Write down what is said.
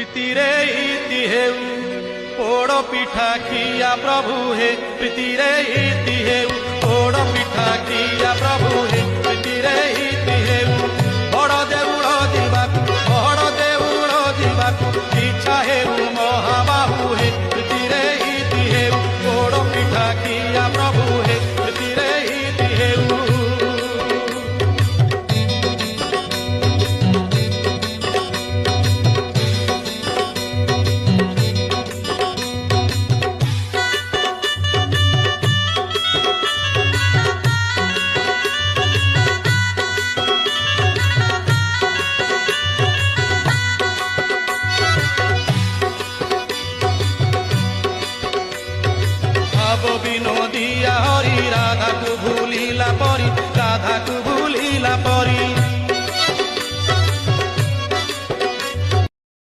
प्रीतिरे इति हेउ पोड़ पिठा खिया प्रभु हे प्रीतिरे इति हेउ पोड़ पिठा खिया प्रभु हे प्रीतिरे इति हेउ बड़ देउड़ जीवाकु इच्छा हेउ